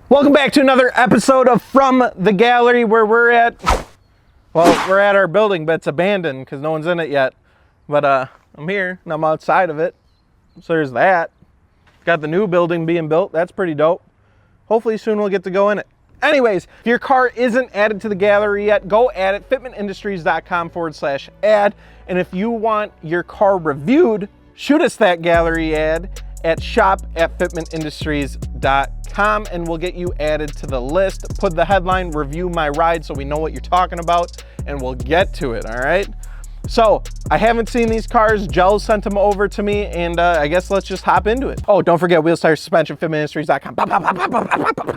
Welcome back to another episode of From the Gallery, where we're at our building, but it's abandoned because no one's in it yet. But I'm here and I'm outside of it. So there's that. Got the new building being built. That's pretty dope. Hopefully soon we'll get to go in it. Anyways, if your car isn't added to the gallery yet, go add it, fitmentindustries.com/ad. And if you want your car reviewed, shoot us that gallery ad at shop@fitmentindustries.com and we'll get you added to the list. Put the headline, review my ride, so we know what you're talking about, and we'll get to it, all right? So I haven't seen these cars. Joe sent them over to me, and I guess let's just hop into it. Oh, don't forget wheel, tires, suspension, fitmentindustries.com.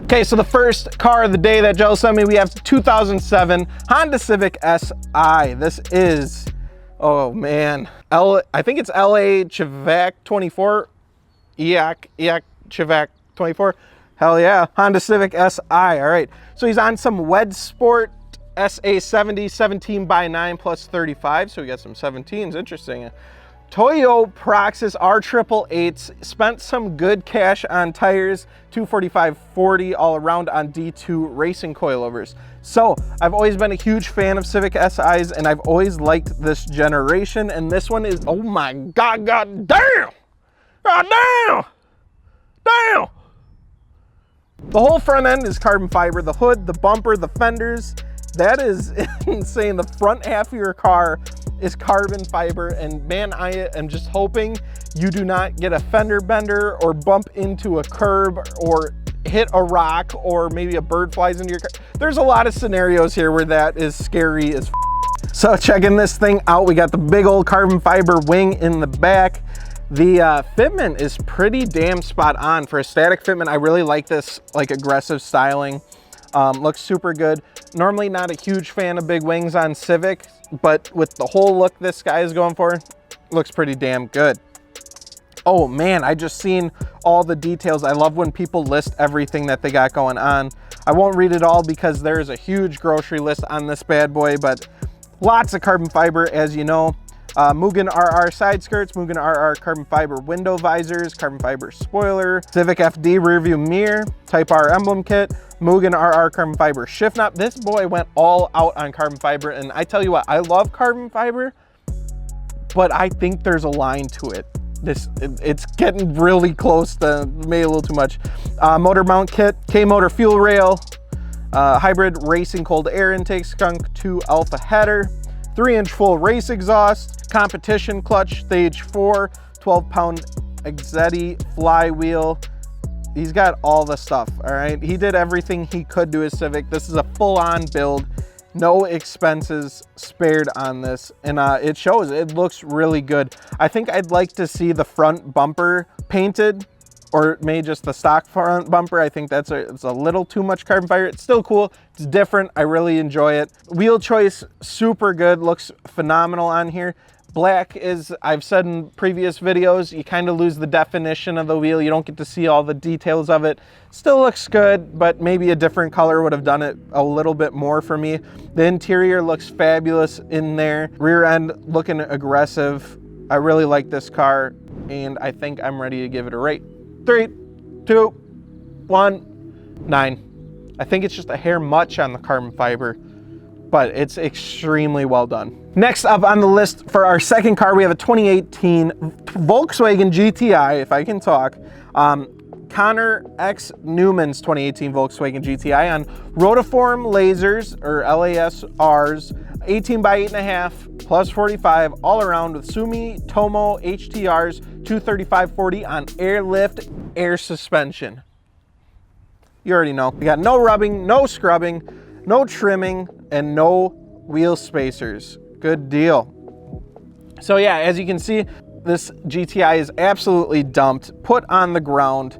Okay, so the first car of the day that Joe sent me, we have 2007 Honda Civic SI. This is, oh man, I think it's LA Civic 24. EAC Civic 24. Hell yeah, Honda Civic SI. All right, so he's on some WEDSSPORTS SA70 17x9 plus 35, so we got some 17s. Interesting. TOYO PROXES R888s. Spent some good cash on tires, 245/40 all around on D2 racing coilovers. So I've always been a huge fan of Civic SIs, and I've always liked this generation, and this one is, oh my god, god damn! God damn! Damn! The whole front end is carbon fiber. The hood, the bumper, the fenders. That is insane. The front half of your car is carbon fiber. And man, I am just hoping you do not get a fender bender or bump into a curb or hit a rock or maybe a bird flies into your car. There's a lot of scenarios here where that is scary as f. So checking this thing out, we got the big old carbon fiber wing in the back. The fitment is pretty damn spot on. For a static fitment, I really like this like aggressive styling. Looks super good. Normally not a huge fan of big wings on Civic, but with the whole look this guy is going for, looks pretty damn good. Oh man, I just seen all the details. I love when people list everything that they got going on. I won't read it all because there's a huge grocery list on this bad boy, but lots of carbon fiber, as you know. Mugen RR side skirts, Mugen RR carbon fiber window visors, carbon fiber spoiler, Civic FD rear view mirror, Type R emblem kit, Mugen RR carbon fiber shift knob. This boy went all out on carbon fiber, and I tell you what, I love carbon fiber, but I think there's a line to it. It's getting really close to maybe a little too much. Motor mount kit, K-motor fuel rail, hybrid racing cold air intake, Skunk 2 alpha header, 3-inch full race exhaust, competition clutch, stage 4, 12-pound Exedi flywheel. He's got all the stuff, all right? He did everything he could to his Civic. This is a full-on build, no expenses spared on this, and it shows. It looks really good. I think I'd like to see the front bumper painted, or maybe just the stock front bumper. I think it's a little too much carbon fiber. It's still cool, it's different, I really enjoy it. Wheel choice, super good, looks phenomenal on here. Black is, I've said in previous videos, you kind of lose the definition of the wheel. You don't get to see all the details of it. Still looks good, but maybe a different color would have done it a little bit more for me. The interior looks fabulous in there. Rear end looking aggressive. I really like this car, and I think I'm ready to give it a rate. 3, 2, 1, 9. I think it's just a hair much on the carbon fiber, but it's extremely well done. Next up on the list for our second car, we have a 2018 Volkswagen GTI, if I can talk. Connor X Newman's 2018 Volkswagen GTI on ROTIFORM lasers, or LASRs, 18x8.5 plus 45 all around with SUMITOMO HTRs, 235/40 on airlift air suspension. You already know. We got no rubbing, no scrubbing, no trimming, and no wheel spacers. Good deal. So yeah, as you can see, this GTI is absolutely dumped, put on the ground,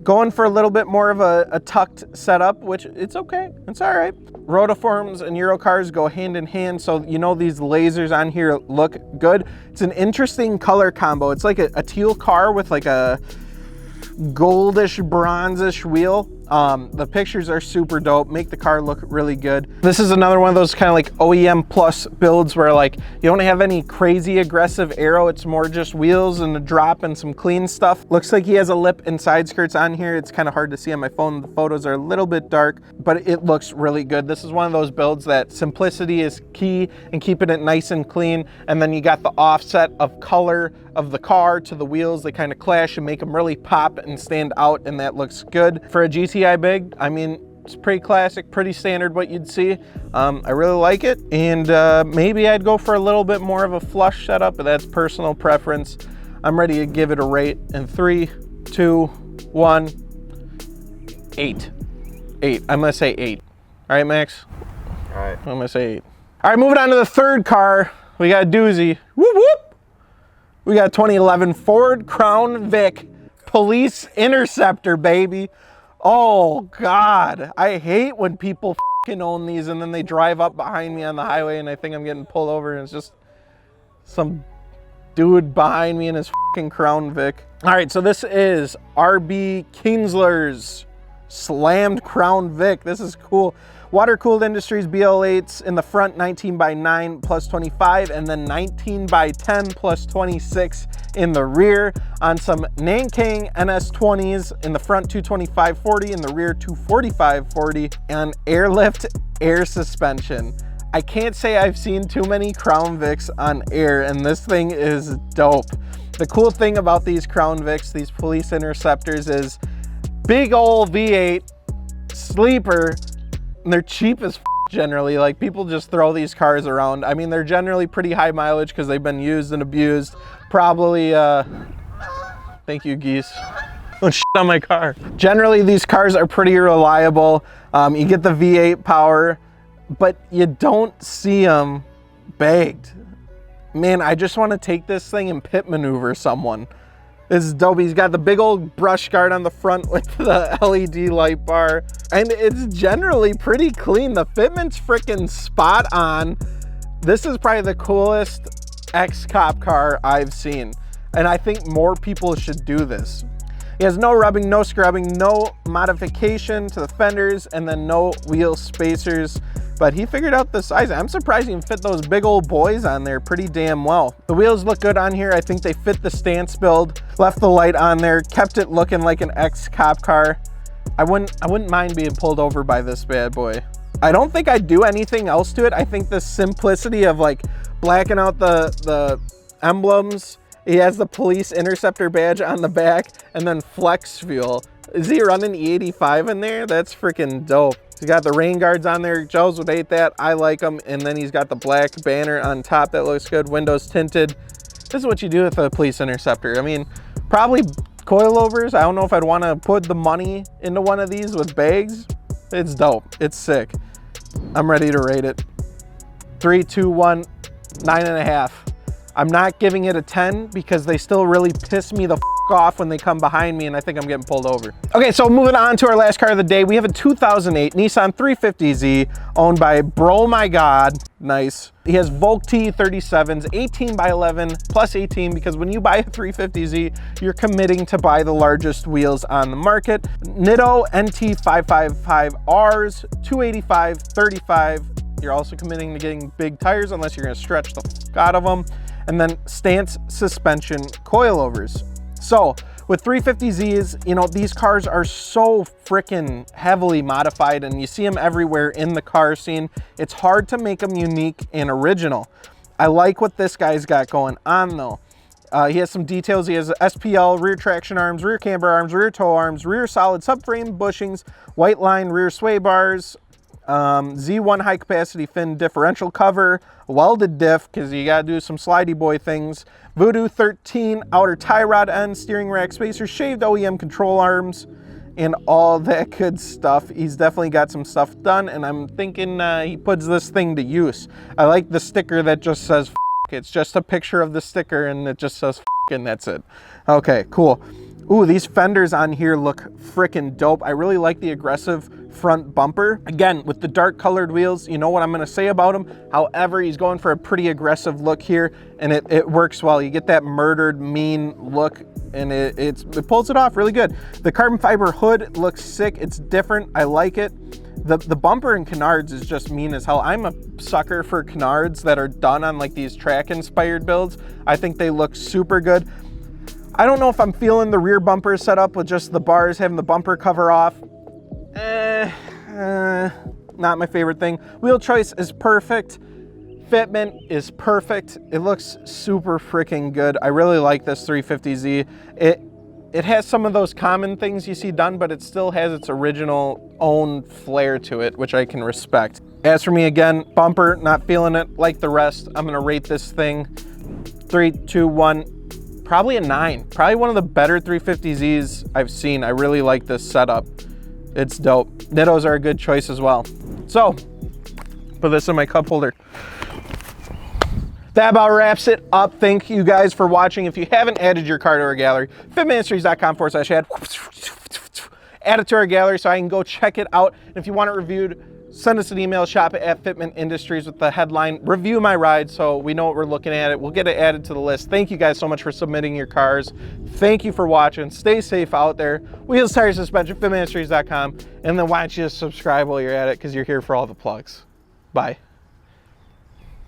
going for a little bit more of a tucked setup, which it's okay, it's all right. Rotiforms and Euro cars go hand in hand, so you know these lasers on here look good. It's an interesting color combo. It's like a teal car with like a goldish, bronzish wheel. The pictures are super dope, make the car look really good. This is another one of those kind of like OEM plus builds where like you don't have any crazy aggressive aero, it's more just wheels and a drop and some clean stuff. Looks like he has a lip and side skirts on here. It's kind of hard to see on my phone. The photos are a little bit dark, but it looks really good. This is one of those builds that simplicity is key and keeping it nice and clean. And then you got the offset of color of the car to the wheels. They kind of clash and make them really pop and stand out, and that looks good. For a GTI big, I mean, it's pretty classic, pretty standard what you'd see. I really like it, and maybe I'd go for a little bit more of a flush setup, but that's personal preference. I'm ready to give it a rate in 3, 2, 1, 8. 8. I'm gonna say 8. All right, Max? All right. I'm gonna say 8. All right, moving on to the third car. We got a doozy. Whoop, whoop. We got a 2011 Ford Crown Vic Police Interceptor, baby. Oh, God. I hate when people fucking own these and then they drive up behind me on the highway and I think I'm getting pulled over and it's just some dude behind me in his fucking Crown Vic. All right, so this is RB Kinsler's slammed Crown Vic. This is cool. Water-cooled Industries BL8s in the front, 19x9 plus 25, and then 19x10 plus 26 in the rear. On some NANKANG NS20s in the front, 225/40, in the rear, 245/40, and airlift air suspension. I can't say I've seen too many Crown Vics on air, and this thing is dope. The cool thing about these Crown Vics, these Police Interceptors, is big old V8 sleeper. And they're cheap as generally. Like, people just throw these cars around. I mean, they're generally pretty high mileage because they've been used and abused. Probably, thank you, geese. Don't shit on my car. Generally, these cars are pretty reliable. You get the V8 power, but you don't see them bagged. Man, I just want to take this thing and pit maneuver someone. This is dope. He's got the big old brush guard on the front with the LED light bar. And it's generally pretty clean. The fitment's freaking spot on. This is probably the coolest ex-cop car I've seen. And I think more people should do this. He has no rubbing, no scrubbing, no modification to the fenders, and then no wheel spacers. But he figured out the size. I'm surprised he can fit those big old boys on there pretty damn well. The wheels look good on here. I think they fit the stance build. Left the light on there, kept it looking like an ex-cop car. I wouldn't mind being pulled over by this bad boy. I don't think I'd do anything else to it. I think the simplicity of like blacking out the emblems. He has the Police Interceptor badge on the back, and then flex fuel. Is he running E85 in there? That's freaking dope. He's got the rain guards on there. Joe's would hate that. I like them. And then he's got the black banner on top that looks good. Windows tinted. This is what you do with a Police Interceptor. I mean, probably coilovers. I don't know if I'd want to put the money into one of these with bags. It's dope. It's sick. I'm ready to rate it. 3, 2, 1, 9.5. I'm not giving it a 10 because they still really piss me the f off when they come behind me and I think I'm getting pulled over. Okay, so moving on to our last car of the day, we have a 2008 Nissan 350Z owned by Bro My God. Nice. He has VOLK T37s, 18x11 plus 18, because when you buy a 350Z, you're committing to buy the largest wheels on the market. NITTO NT555Rs, 285/35. You're also committing to getting big tires unless you're gonna stretch the f out of them. And then stance suspension coilovers. So with 350Zs, you know, these cars are so freaking heavily modified and you see them everywhere in the car scene. It's hard to make them unique and original. I like what this guy's got going on though. He has some details. He has SPL, rear traction arms, rear camber arms, rear tow arms, rear solid subframe bushings, white line rear sway bars, Z1 high capacity fin differential cover, welded diff because you gotta do some slidey boy things, Voodoo 13 outer tie rod end, steering rack spacers, shaved OEM control arms, and all that good stuff. He's definitely got some stuff done, and I'm thinking he puts this thing to use. I like the sticker that just says F. It's just a picture of the sticker and it just says F, and that's it. Okay, cool. Ooh, these fenders on here look freaking dope. I really like the aggressive front bumper. Again, with the dark colored wheels, you know what I'm gonna say about him. However, he's going for a pretty aggressive look here, and it works well. You get that murdered, mean look, and it pulls it off really good. The carbon fiber hood looks sick. It's different. I like it. The bumper in canards is just mean as hell. I'm a sucker for canards that are done on like these track inspired builds. I think they look super good. I don't know if I'm feeling the rear bumper setup with just the bars having the bumper cover off. Not my favorite thing. Wheel choice is perfect. Fitment is perfect. It looks super freaking good. I really like this 350Z. It has some of those common things you see done, but it still has its original own flair to it, which I can respect. As for me, again, bumper, not feeling it like the rest. I'm gonna rate this thing 3, 2, 1, probably a 9. Probably one of the better 350Zs I've seen. I really like this setup. It's dope. NITTOs are a good choice as well. So, put this in my cup holder. That about wraps it up. Thank you guys for watching. If you haven't added your car to our gallery, fitmentindustries.com/add. Add it to our gallery so I can go check it out. And if you want it reviewed, send us an email, shop@fitmentindustries with the headline, review my ride, so we know what we're looking at. We'll get it added to the list. Thank you guys so much for submitting your cars. Thank you for watching. Stay safe out there. Wheels, tires, suspension, fitmentindustries.com. And then why don't you just subscribe while you're at it, because you're here for all the plugs. Bye.